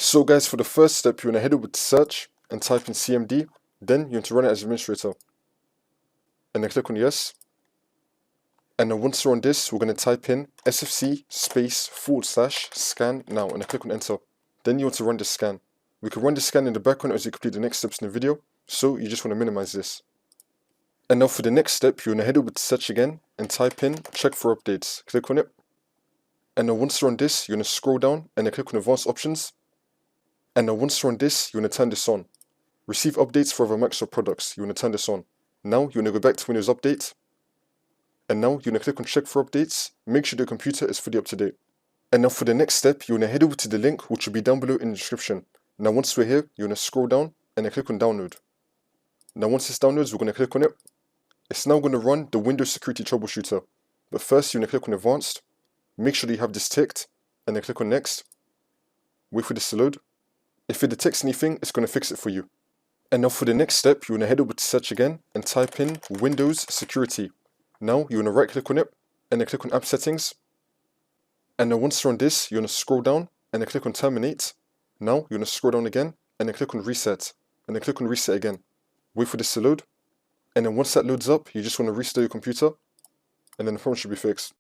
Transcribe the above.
So guys, for the first step, you want to head over to search and type in CMD, then you want to run it as administrator. And then click on yes. And then once you're on this, we're going to type in sfc/scan now, and then click on enter. Then you want to run the scan. We can run the scan in the background as you complete the next steps in the video, so you just want to minimize this. And now for the next step, you want to head over to search again and type in check for updates. Click on it. And then once you're on this, you're going to scroll down and then click on advanced options. And then once you're on this, you want to turn this on. Receive updates for other Microsoft products. You want to turn this on. Now you want to go back to Windows Update. And now you want to click on check for updates. Make sure the computer is fully up to date. And now for the next step, you want to head over to the link which will be down below in the description. Now once we're here, you want to scroll down and then click on download. Now once this downloads, we're going to click on it. It's now going to run the Windows Security Troubleshooter. But first you want to click on advanced. Make sure that you have this ticked and then click on next. Wait for this to load. If it detects anything, it's going to fix it for you. And now for the next step, you want to head over to search again and type in Windows Security. Now you want to right click on it and then click on app settings. And then once you're on this, you want to scroll down and then click on terminate. Now you want to scroll down again and then click on reset. And then click on reset again. Wait for this to load. And then once that loads up, you just want to restart your computer and then the problem should be fixed.